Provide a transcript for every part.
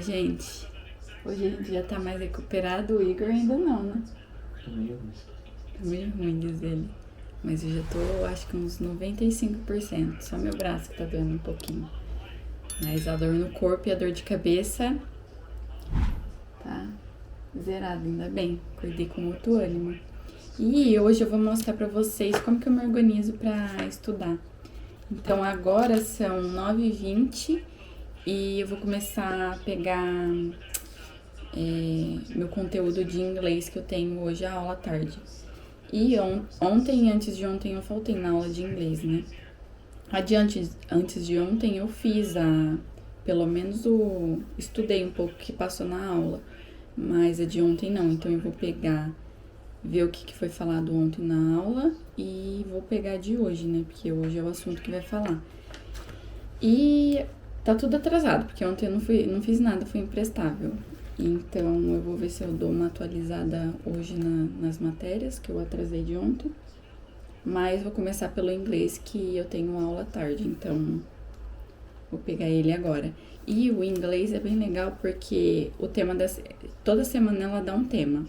gente? Hoje a gente já tá mais recuperado, o Igor ainda não, né? Tô meio ruim. Tá meio ruim, diz ele. Mas eu já tô, acho que uns 95%. Só meu braço que tá doendo um pouquinho. Mas a dor no corpo e a dor de cabeça tá zerado, ainda bem. Acordei com muito ânimo. E hoje eu vou mostrar pra vocês como que eu me organizo pra estudar. Então agora são 9h20 e eu vou começar a pegar meu conteúdo de inglês que eu tenho hoje a aula à tarde. E ontem e antes de ontem eu faltei na aula de inglês, né? Antes de ontem eu fiz pelo menos estudei um pouco o que passou na aula, mas a de ontem não. Então eu vou ver o que foi falado ontem na aula e vou pegar de hoje, né? Porque hoje é o assunto que vai falar. E tá tudo atrasado, porque ontem eu não fiz nada, foi imprestável. Então eu vou ver se eu dou uma atualizada hoje nas matérias que eu atrasei de ontem. Mas vou começar pelo inglês, que eu tenho aula à tarde, então vou pegar ele agora. E o inglês é bem legal porque o tema toda semana ela dá um tema.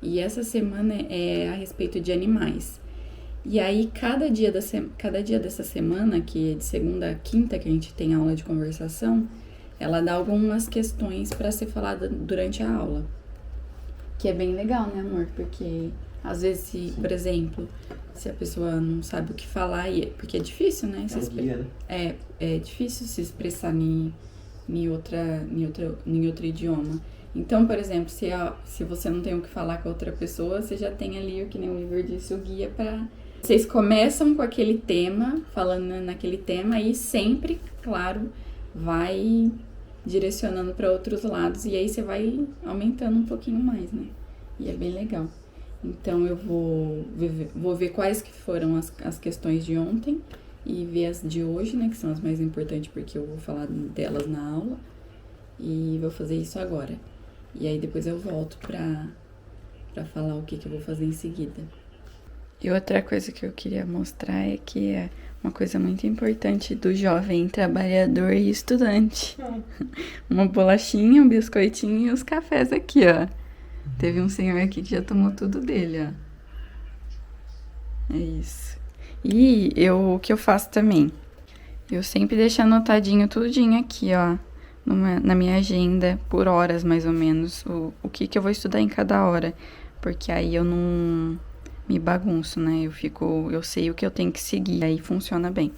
E essa semana é a respeito de animais. E aí, cada dia dessa semana, que é de segunda a quinta, que a gente tem aula de conversação, ela dá algumas questões para ser falada durante a aula. Que é bem legal, né, amor? Porque, às vezes, por exemplo, se a pessoa não sabe o que falar, porque é difícil, né? Guia, né? É difícil se expressar em outro idioma. Então, por exemplo, se você não tem o que falar com a outra pessoa, você já tem ali, o que nem o Igor disse, o guia para... Vocês começam com aquele tema, falando naquele tema, e sempre, claro, vai direcionando para outros lados, e aí você vai aumentando um pouquinho mais, né? E é bem legal. Então, eu vou ver quais que foram as questões de ontem e ver as de hoje, né? Que são as mais importantes, porque eu vou falar delas na aula. E vou fazer isso agora. E aí, depois eu volto pra falar o que eu vou fazer em seguida. E outra coisa que eu queria mostrar é que é uma coisa muito importante do jovem trabalhador e estudante. Uma bolachinha, um biscoitinho e os cafés aqui, ó. Teve um senhor aqui que já tomou tudo dele, ó. É isso. E o que eu faço também? Eu sempre deixo anotadinho tudinho aqui, ó. Na minha agenda, por horas mais ou menos, o que eu vou estudar em cada hora. Porque aí eu não me bagunço, né? Eu sei o que eu tenho que seguir, aí funciona bem.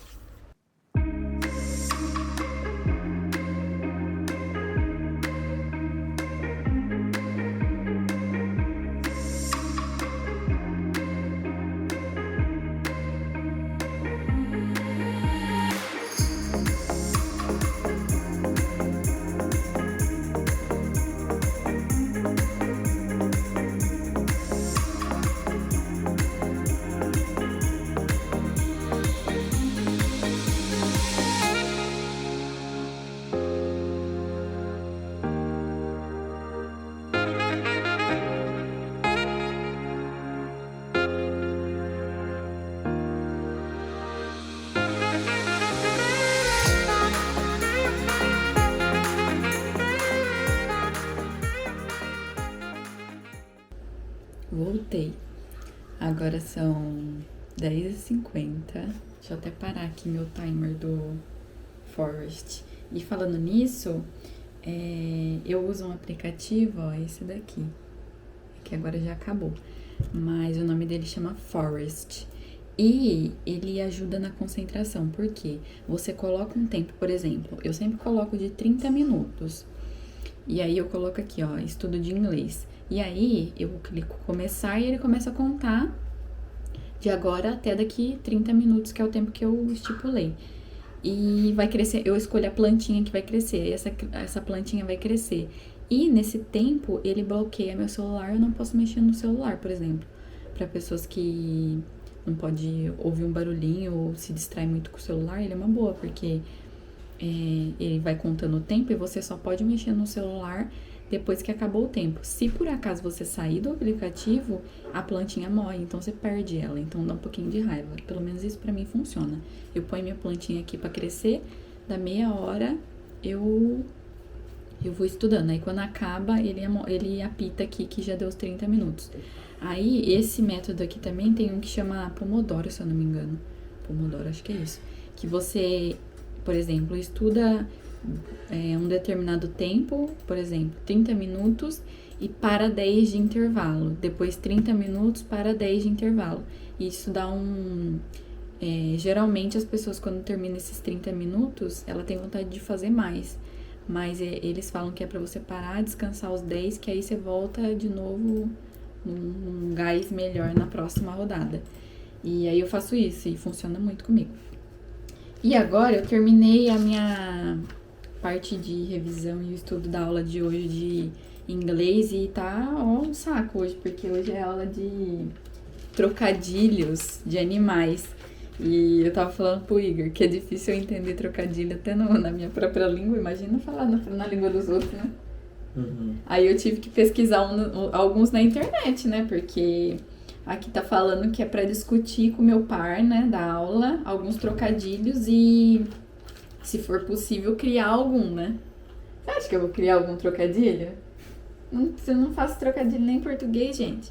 Voltei. Agora são 10h50. Deixa eu até parar aqui meu timer do Forest. E falando nisso, eu uso um aplicativo, ó, esse daqui. Que agora já acabou. Mas o nome dele chama Forest. E ele ajuda na concentração. Por quê? Você coloca um tempo, por exemplo, eu sempre coloco de 30 minutos. E aí eu coloco aqui, ó, estudo de inglês. E aí eu clico começar e ele começa a contar de agora até daqui 30 minutos, que é o tempo que eu estipulei. E vai crescer, eu escolho a plantinha que vai crescer, e essa plantinha vai crescer. E nesse tempo ele bloqueia meu celular, eu não posso mexer no celular, por exemplo. Para pessoas que não pode ouvir um barulhinho ou se distrai muito com o celular, ele é uma boa, porque ele vai contando o tempo e você só pode mexer no celular depois que acabou o tempo. Se por acaso você sair do aplicativo, a plantinha morre, então você perde ela. Então dá um pouquinho de raiva. Pelo menos isso pra mim funciona. Eu ponho minha plantinha aqui pra crescer, da meia hora eu eu vou estudando. Aí quando acaba, ele apita aqui que já deu os 30 minutos. Aí esse método aqui também tem um que chama Pomodoro, se eu não me engano. Pomodoro, acho que é isso. Que você, por exemplo, estuda um determinado tempo, por exemplo, 30 minutos e para 10 de intervalo. Depois 30 minutos para 10 de intervalo. Isso dá geralmente as pessoas quando terminam esses 30 minutos, ela tem vontade de fazer mais. Mas eles falam que é pra você parar, descansar os 10, que aí você volta de novo num gás melhor na próxima rodada. E aí eu faço isso e funciona muito comigo. E agora eu terminei a minha parte de revisão e o estudo da aula de hoje de inglês e tá um saco hoje, porque hoje é aula de trocadilhos de animais. E eu tava falando pro Igor que é difícil eu entender trocadilho até na minha própria língua, imagina falar na língua dos outros, né? Uhum. Aí eu tive que pesquisar alguns na internet, né? Porque aqui tá falando que é pra discutir com o meu par, né, da aula, alguns trocadilhos e, se for possível, criar algum, né? Você acha que eu vou criar algum trocadilho? Eu não faço trocadilho nem em português, gente.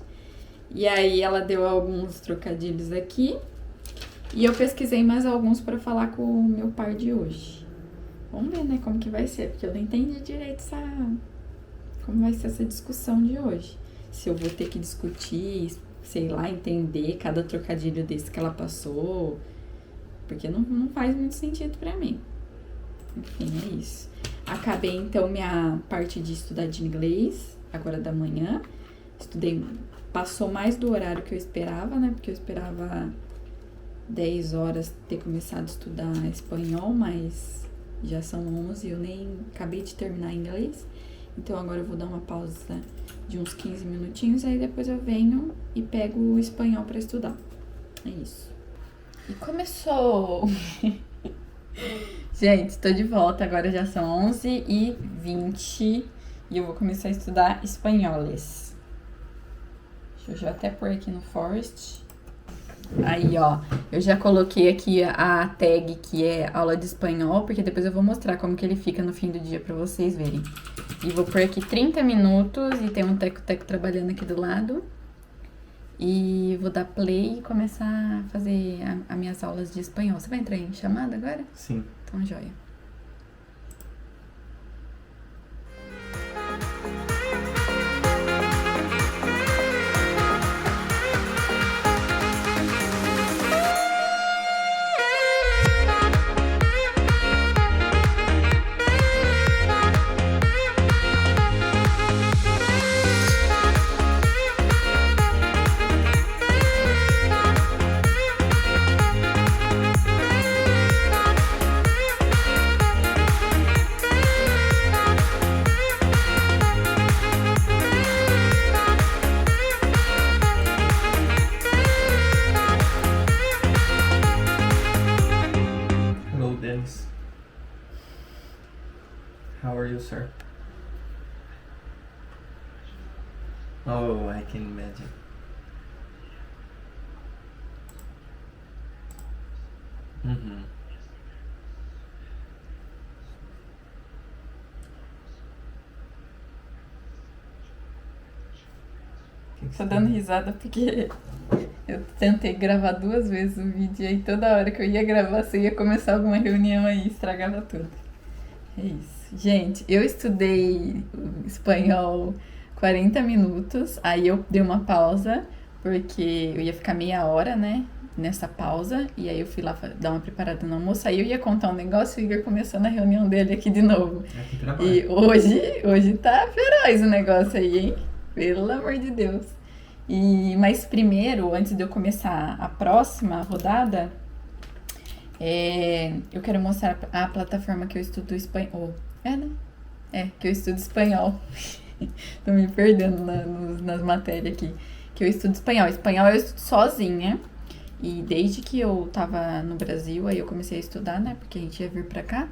E aí ela deu alguns trocadilhos aqui. E eu pesquisei mais alguns pra falar com o meu par de hoje. Vamos ver, né, como que vai ser, porque eu não entendi direito como vai ser essa discussão de hoje. Se eu vou ter que discutir, sei lá, entender cada trocadilho desse que ela passou, porque não faz muito sentido pra mim. Enfim, é isso. Acabei, então, minha parte de estudar de inglês, agora da manhã. Estudei, passou mais do horário que eu esperava, né, porque eu esperava 10 horas ter começado a estudar espanhol, mas já são 11 e eu nem acabei de terminar inglês. Então agora eu vou dar uma pausa de uns 15 minutinhos, aí depois eu venho e pego o espanhol pra estudar. É isso. E começou! Gente, tô de volta, agora já são 11h20 e eu vou começar a estudar espanholes. Deixa eu já até pôr aqui no Forest. Aí, ó, eu já coloquei aqui a tag que é aula de espanhol, porque depois eu vou mostrar como que ele fica no fim do dia pra vocês verem. E vou pôr aqui 30 minutos e tem um teco-teco trabalhando aqui do lado. E vou dar play e começar a fazer as minhas aulas de espanhol. Você vai entrar em chamada agora? Sim. Então, joia. Hello, Dennis. How are you, sir? Oh, I can imagine. Uhum. Tô dando risada porque eu tentei gravar 2 vezes o vídeo e aí toda hora que eu ia gravar, você ia começar alguma reunião aí, estragava tudo. É isso. Gente, eu estudei espanhol 40 minutos, aí eu dei uma pausa, porque eu ia ficar meia hora, né, nessa pausa, e aí eu fui lá dar uma preparada no almoço, aí eu ia contar um negócio e o Igor começou na reunião dele aqui de novo. Aqui trabalho. E hoje tá feroz o negócio aí, hein? Pelo amor de Deus. Mas primeiro, antes de eu começar a próxima rodada, eu quero mostrar a plataforma que eu estudo espanhol. Né? Que eu estudo espanhol. Tô me perdendo nas matérias aqui. Que eu estudo espanhol. Espanhol eu estudo sozinha. E desde que eu tava no Brasil, aí eu comecei a estudar, né? Porque a gente ia vir pra cá.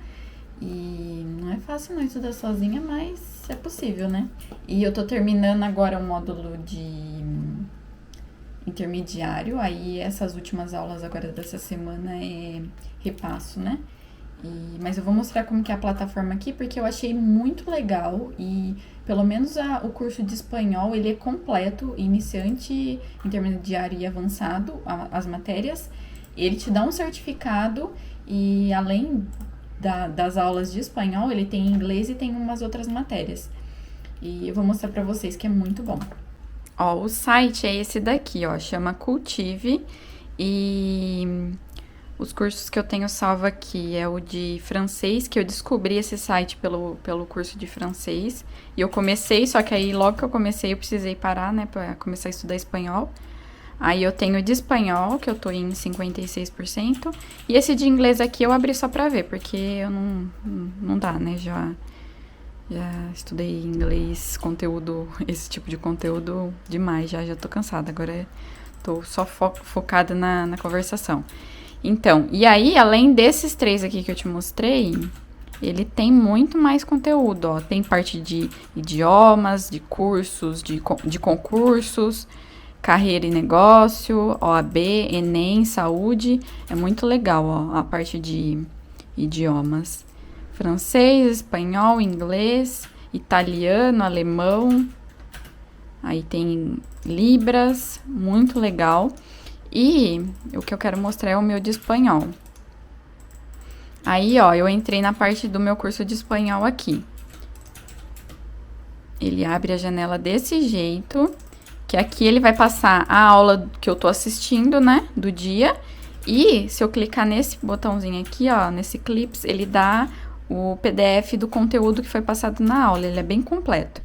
E não é fácil não estudar sozinha, mas é possível, né? E eu tô terminando agora o módulo de intermediário. Aí essas últimas aulas agora dessa semana é repasso, né? Mas eu vou mostrar como que é a plataforma aqui, porque eu achei muito legal e pelo menos o curso de espanhol, ele é completo, iniciante, intermediário e avançado, as matérias. Ele te dá um certificado e além das aulas de espanhol, ele tem inglês e tem umas outras matérias. E eu vou mostrar pra vocês que é muito bom. Ó, o site é esse daqui, ó, chama Cultive e os cursos que eu tenho salvo aqui é o de francês, que eu descobri esse site pelo curso de francês. E eu comecei, só que aí logo que eu comecei eu precisei parar, né, pra começar a estudar espanhol. Aí eu tenho de espanhol, que eu tô em 56%. E esse de inglês aqui eu abri só pra ver, porque eu não dá, né, já estudei inglês, conteúdo, esse tipo de conteúdo demais, já tô cansada. Agora tô só focada na conversação. Então, e aí, além desses 3 aqui que eu te mostrei, ele tem muito mais conteúdo, ó. Tem parte de idiomas, de cursos, de concursos, carreira e negócio, OAB, Enem, saúde. É muito legal, ó, a parte de idiomas. Francês, espanhol, inglês, italiano, alemão. Aí tem Libras, muito legal. E o que eu quero mostrar é o meu de espanhol. Aí, ó, eu entrei na parte do meu curso de espanhol aqui. Ele abre a janela desse jeito, que aqui ele vai passar a aula que eu tô assistindo, né, do dia. E se eu clicar nesse botãozinho aqui, ó, nesse Clips, ele dá o PDF do conteúdo que foi passado na aula. Ele é bem completo.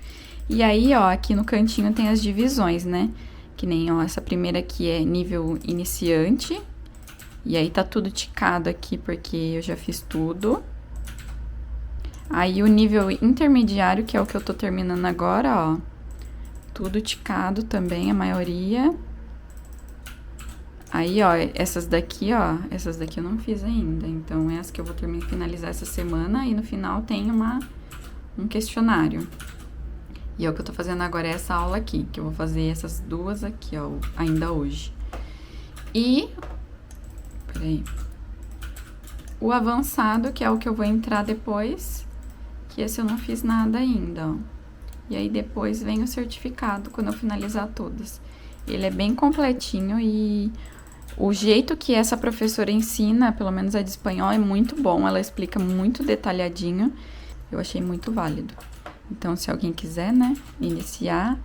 E aí, ó, aqui no cantinho tem as divisões, né? Que nem, ó, essa primeira aqui é nível iniciante. E aí tá tudo ticado aqui, porque eu já fiz tudo. Aí o nível intermediário, que é o que eu tô terminando agora, ó. Tudo ticado também, a maioria. Aí, ó, essas daqui eu não fiz ainda. Então, é as que eu vou finalizar essa semana. E no final tem um questionário. E é o que eu tô fazendo agora, é essa aula aqui, que eu vou fazer essas 2 aqui, ó, ainda hoje. E, peraí, o avançado, que é o que eu vou entrar depois, que esse eu não fiz nada ainda, ó. E aí depois vem o certificado, quando eu finalizar todas. Ele é bem completinho e o jeito que essa professora ensina, pelo menos a de espanhol, é muito bom. Ela explica muito detalhadinho, eu achei muito válido. Então, se alguém quiser, né, iniciar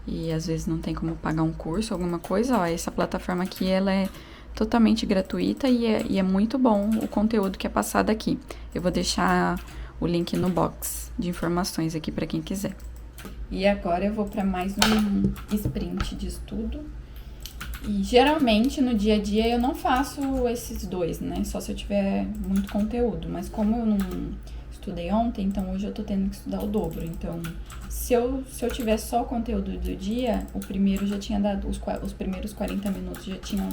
e às vezes não tem como pagar um curso, alguma coisa, ó, essa plataforma aqui, ela é totalmente gratuita e é muito bom o conteúdo que é passado aqui. Eu vou deixar o link no box de informações aqui para quem quiser. E agora eu vou para mais um sprint de estudo. E geralmente no dia a dia eu não faço esses 2, né, só se eu tiver muito conteúdo, mas como eu não estudei ontem, então hoje eu tô tendo que estudar o dobro. Então, se eu tiver só o conteúdo do dia, o primeiro já tinha dado, os primeiros 40 minutos já tinham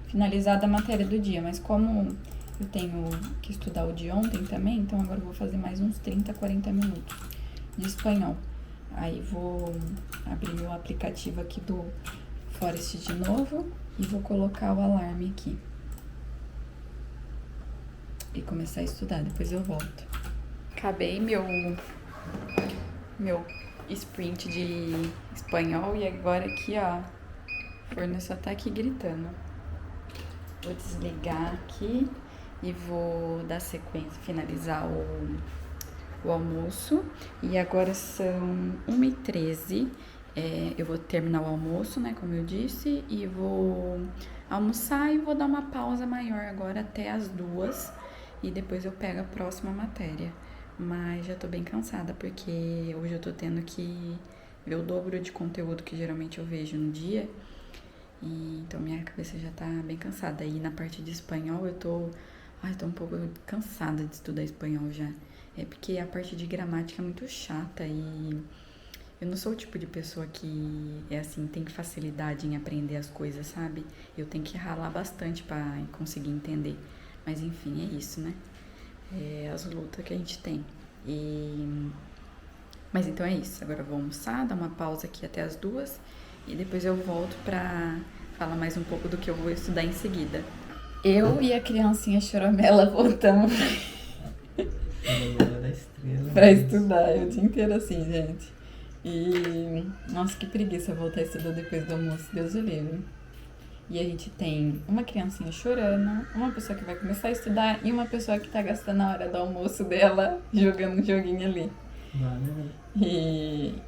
finalizado a matéria do dia. Mas como eu tenho que estudar o de ontem também, então agora eu vou fazer mais uns 30, 40 minutos de espanhol. Aí vou abrir meu aplicativo aqui do Forest de novo e vou colocar o alarme aqui. E começar a estudar, depois eu volto. Acabei meu sprint de espanhol e agora aqui, ó, o forno só tá aqui gritando. Vou desligar aqui e vou dar sequência, finalizar o almoço. E agora são 1h13. Eu vou terminar o almoço, né, como eu disse, e vou almoçar e vou dar uma pausa maior agora até as 2 e depois eu pego a próxima matéria. Mas já tô bem cansada, porque hoje eu tô tendo que ver o dobro de conteúdo que geralmente eu vejo no dia. E então minha cabeça já tá bem cansada. E na parte de espanhol eu tô um pouco cansada de estudar espanhol já. É porque a parte de gramática é muito chata e eu não sou o tipo de pessoa que é assim, tem facilidade em aprender as coisas, sabe? Eu tenho que ralar bastante pra conseguir entender. Mas enfim, é isso, né? As lutas que a gente tem. Mas então é isso. Agora eu vou almoçar, dar uma pausa aqui até as 2 e depois eu volto pra falar mais um pouco do que eu vou estudar em seguida. Eu e a criancinha choramela voltamos Menina da estrela. Pra estudar, eu o dia inteiro assim, gente. E, nossa, que preguiça voltar a estudar depois do almoço, Deus o livre. E a gente tem uma criancinha chorando, uma pessoa que vai começar a estudar e uma pessoa que tá gastando a hora do almoço dela jogando um joguinho ali. Vale.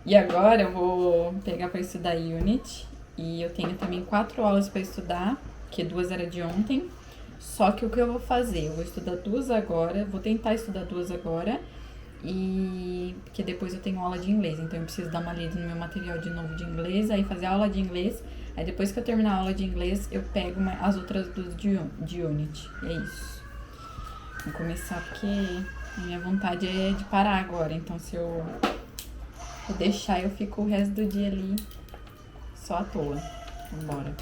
E agora eu vou pegar pra estudar Unity. E eu tenho também 4 aulas pra estudar, que 2 era de ontem. Só que o que eu vou fazer? Eu vou estudar 2 agora, vou tentar estudar 2 agora. E porque depois eu tenho aula de inglês, então eu preciso dar uma lida no meu material de novo de inglês, aí fazer aula de inglês. Aí depois que eu terminar a aula de inglês, eu pego as outras 2 de Unity. É isso. Vou começar porque a minha vontade é de parar agora. Então se eu deixar, eu fico o resto do dia ali só à toa. Vambora.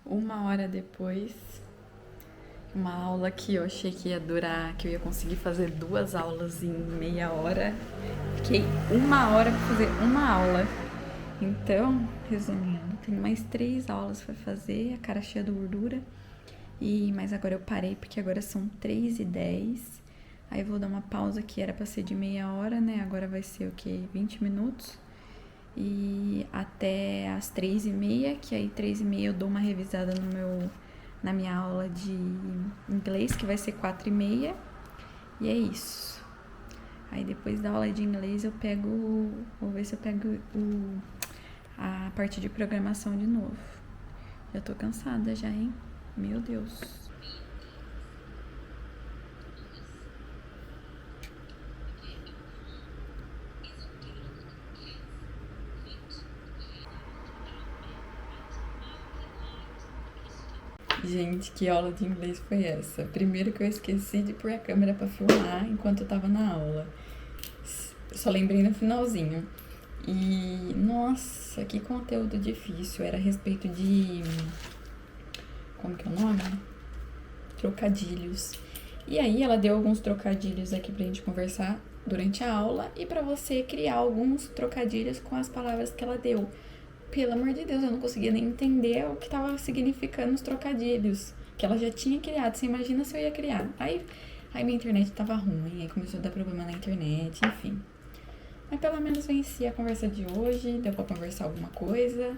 Uma hora depois, uma aula que eu achei que ia durar, que eu ia conseguir fazer 2 aulas em meia hora. Fiquei 1 hora pra fazer uma aula. Então, resumindo, tem mais 3 aulas pra fazer, a cara cheia de gordura. Mas agora eu parei porque agora são 3h10. Aí eu vou dar uma pausa que era pra ser de meia hora, né? Agora vai ser o quê? 20 minutos. E até as 3h30, que aí 3h30 eu dou uma revisada na minha aula de inglês, que vai ser 4h30. E é isso. Aí depois da aula de inglês eu pego, vou ver se eu pego a parte de programação de novo. Já tô cansada já, hein? Meu Deus. Gente, que aula de inglês foi essa? Primeiro que eu esqueci de pôr a câmera pra filmar enquanto eu tava na aula. Só lembrei no finalzinho. E, nossa, que conteúdo difícil. Era a respeito de... como que é o nome? Trocadilhos. E aí ela deu alguns trocadilhos aqui pra gente conversar durante a aula e pra você criar alguns trocadilhos com as palavras que ela deu. Pelo amor de Deus, eu não conseguia nem entender o que tava significando os trocadilhos que ela já tinha criado. Você imagina se eu ia criar. Aí minha internet tava ruim, aí começou a dar problema na internet, enfim. Mas pelo menos venci a conversa de hoje, deu pra conversar alguma coisa.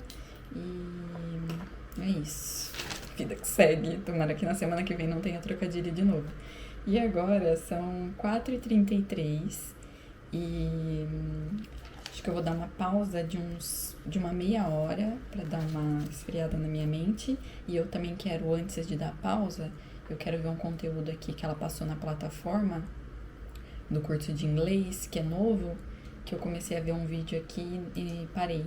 E é isso. Vida que segue. Tomara que na semana que vem não tenha trocadilho de novo. E agora são 4h33 e acho que eu vou dar uma pausa de uma meia hora pra dar uma esfriada na minha mente. E eu também quero, antes de dar pausa, eu quero ver um conteúdo aqui que ela passou na plataforma do curso de inglês, que é novo, que eu comecei a ver um vídeo aqui e parei.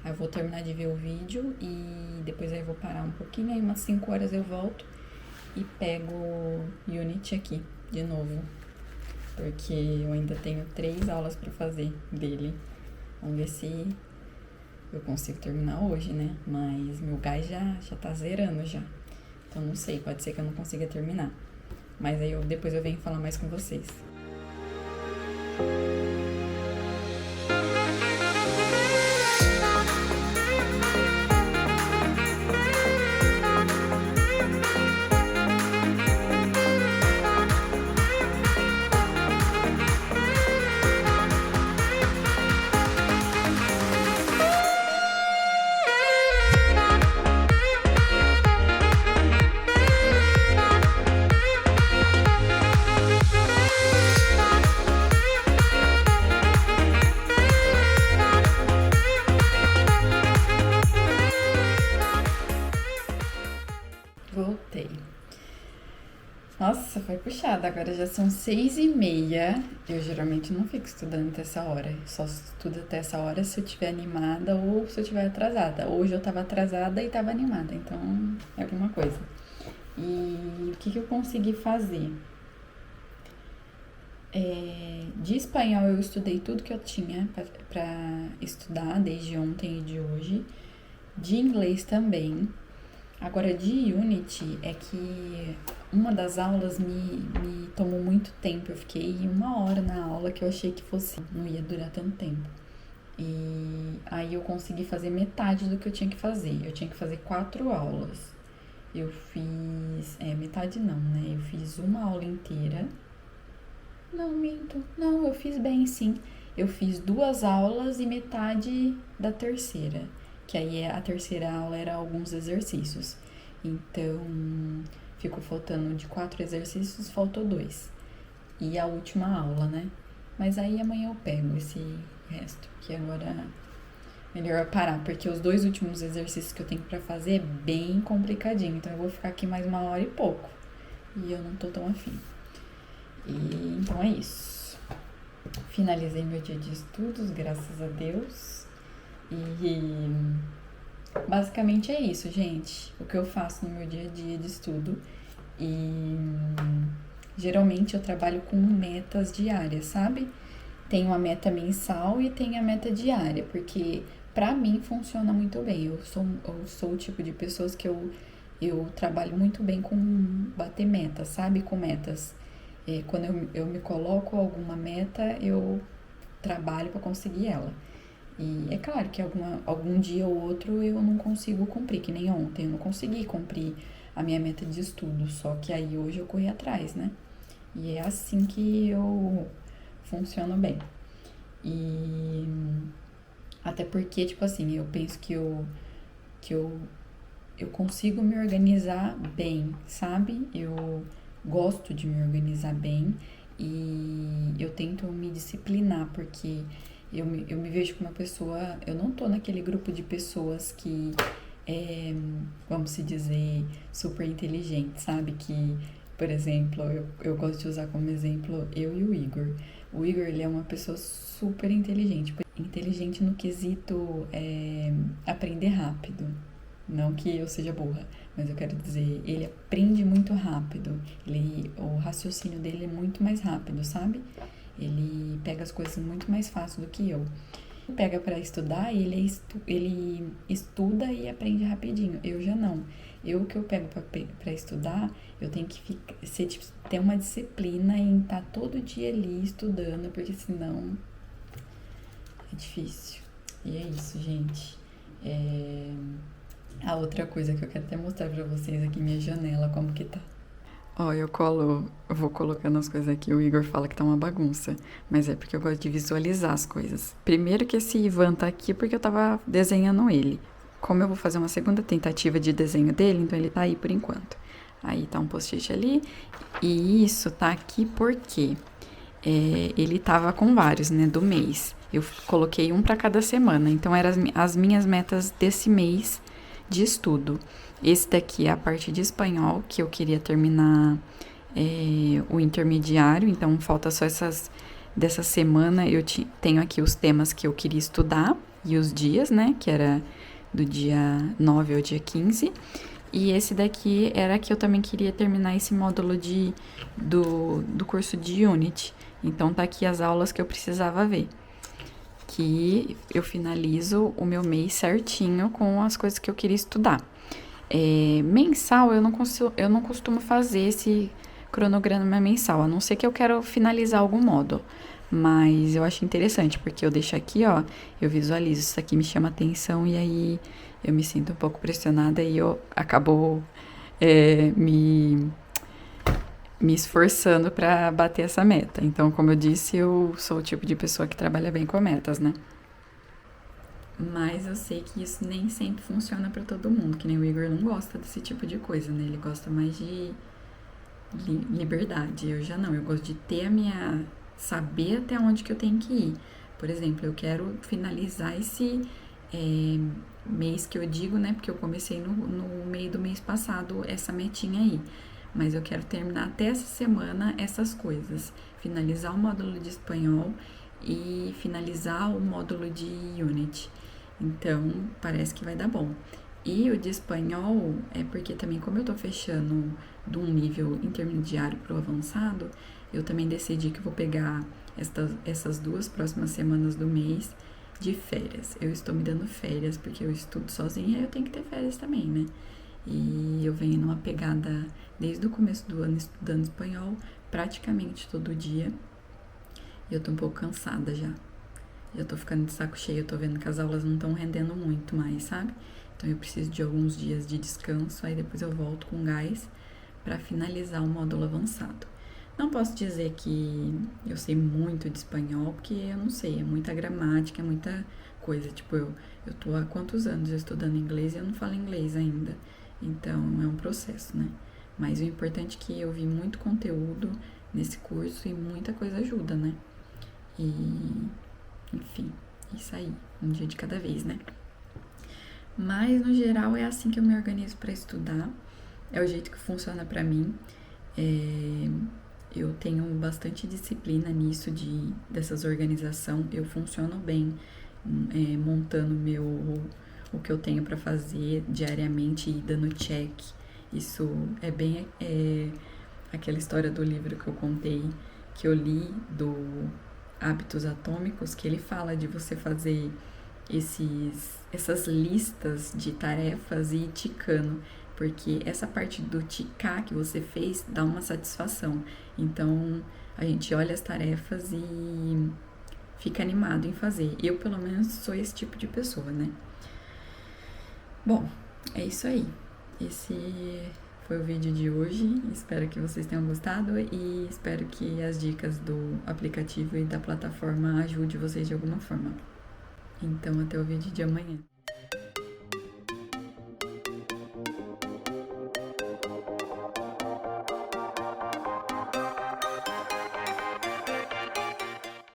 Aí eu vou terminar de ver o vídeo e depois aí eu vou parar um pouquinho, aí umas 5 horas eu volto e pego Unity aqui de novo, porque eu ainda tenho 3 aulas pra fazer dele. Vamos ver se eu consigo terminar hoje, né? Mas meu gás já tá zerando já. Então não sei, pode ser que eu não consiga terminar. Mas aí depois eu venho falar mais com vocês. Nossa, foi puxada. Agora já são 6h30. Eu geralmente não fico estudando até essa hora. Só estudo até essa hora se eu estiver animada ou se eu estiver atrasada. Hoje eu tava atrasada e tava animada, então é alguma coisa. E o que eu consegui fazer? De espanhol eu estudei tudo que eu tinha pra estudar desde ontem e de hoje. De inglês também. Agora, de Unity é que uma das aulas me tomou muito tempo. Eu fiquei 1 hora na aula que eu achei que não ia durar tanto tempo. E aí eu consegui fazer metade do que eu tinha que fazer. Eu tinha que fazer 4 aulas. Eu fiz... metade não, né? Eu fiz uma aula inteira. Não, minto. Não, eu fiz bem, sim. Eu fiz 2 aulas e metade da terceira. Que aí a terceira aula era alguns exercícios. Então, ficou faltando de 4 exercícios, faltou 2. E a última aula, né? Mas aí amanhã eu pego esse resto, que agora melhor parar, porque os 2 últimos exercícios que eu tenho pra fazer é bem complicadinho. Então eu vou ficar aqui mais 1 hora e pouco. E eu não tô tão afim. E então é isso. Finalizei meu dia de estudos, graças a Deus. E basicamente é isso, gente. O que eu faço no meu dia a dia de estudo. E geralmente eu trabalho com metas diárias, sabe? Tem uma meta mensal e tem a meta diária, porque pra mim funciona muito bem. Eu sou o tipo de pessoas que eu trabalho muito bem com bater metas, sabe? Com metas. Quando eu me coloco alguma meta, eu trabalho pra conseguir ela. E é claro que algum dia ou outro eu não consigo cumprir, que nem ontem. Eu não consegui cumprir a minha meta de estudo, só que aí hoje eu corri atrás, né? E é assim que eu funciono bem. E até porque, tipo assim, eu penso que eu consigo me organizar bem, sabe? Eu gosto de me organizar bem e eu tento me disciplinar, porque eu me vejo como uma pessoa... Eu não tô naquele grupo de pessoas que vamos se dizer, super inteligente, sabe? Que, por exemplo, eu gosto de usar como exemplo eu e o Igor. O Igor, ele é uma pessoa super inteligente. Inteligente no quesito aprender rápido. Não que eu seja burra, mas eu quero dizer, ele aprende muito rápido. O raciocínio dele é muito mais rápido, sabe? Ele pega as coisas muito mais fácil do que eu. Ele pega pra estudar e ele estuda e aprende rapidinho. Eu já não. O que eu pego pra estudar, eu tenho que ter uma disciplina em estar todo dia ali estudando, porque senão é difícil. E é isso, gente. A outra coisa que eu quero até mostrar pra vocês aqui, minha janela, como que tá. Ó, eu vou colocando as coisas aqui. O Igor fala que tá uma bagunça, mas é porque eu gosto de visualizar as coisas. Primeiro que esse Ivan tá aqui porque eu tava desenhando ele. Como eu vou fazer uma segunda tentativa de desenho dele, então ele tá aí por enquanto. Aí tá um post-it ali. E isso tá aqui porque ele tava com vários, né, do mês. Eu coloquei um pra cada semana, então eram as minhas metas desse mês de estudo. Esse daqui é a parte de espanhol, que eu queria terminar o intermediário, então falta só dessa semana. Eu tenho aqui os temas que eu queria estudar e os dias, né, que era do dia 9 ao dia 15. E esse daqui era que eu também queria terminar esse módulo do curso de Unity. Então tá aqui as aulas que eu precisava ver. Que eu finalizo o meu mês certinho com as coisas que eu queria estudar. Mensal, eu não costumo fazer esse cronograma mensal, a não ser que eu quero finalizar algum módulo. Mas eu acho interessante, porque eu deixo aqui, ó, eu visualizo, isso aqui me chama atenção e aí eu me sinto um pouco pressionada e eu acabo me esforçando pra bater essa meta. Então, como eu disse, eu sou o tipo de pessoa que trabalha bem com metas, né? Mas eu sei que isso nem sempre funciona pra todo mundo, que nem o Igor não gosta desse tipo de coisa, né? Ele gosta mais de liberdade. Eu já não, eu gosto de ter saber até onde que eu tenho que ir. Por exemplo, eu quero finalizar esse mês que eu digo, né? Porque eu comecei no meio do mês passado essa metinha aí. mas eu quero terminar até essa semana essas coisas. Finalizar o módulo de espanhol e finalizar o módulo de Unity. Então, parece que vai dar bom. E o de espanhol é porque também, como eu tô fechando de um nível intermediário pro avançado, eu também decidi que vou pegar essas 2 próximas semanas do mês de férias. Eu estou me dando férias porque eu estudo sozinha e eu tenho que ter férias também, né? E eu venho numa pegada desde o começo do ano estudando espanhol praticamente todo dia. E eu tô um pouco cansada já. Já tô ficando de saco cheio, eu tô vendo que as aulas não estão rendendo muito mais, sabe? Então eu preciso de alguns dias de descanso, aí depois eu volto com gás para finalizar o módulo avançado. Não posso dizer que eu sei muito de espanhol, porque eu não sei, é muita gramática, é muita coisa. Tipo, eu tô há quantos anos estudando inglês e eu não falo inglês ainda. Então é um processo, né? Mas o importante é que eu vi muito conteúdo nesse curso e muita coisa ajuda, né? E, enfim, isso aí, um dia de cada vez, né? Mas no geral é assim que eu me organizo para estudar, é o jeito que funciona para mim. Eu tenho bastante disciplina nisso dessas organização, eu funciono bem montando o que eu tenho para fazer diariamente e dando check. Isso é bem aquela história do livro que eu contei, que eu li do Hábitos Atômicos, que ele fala de você fazer essas listas de tarefas e ir ticando, porque essa parte do ticar que você fez dá uma satisfação. Então a gente olha as tarefas e fica animado em fazer. Eu, pelo menos, sou esse tipo de pessoa, né? Bom, é isso aí. Esse foi o vídeo de hoje. Espero que vocês tenham gostado e espero que as dicas do aplicativo e da plataforma ajudem vocês de alguma forma. Então, até o vídeo de amanhã.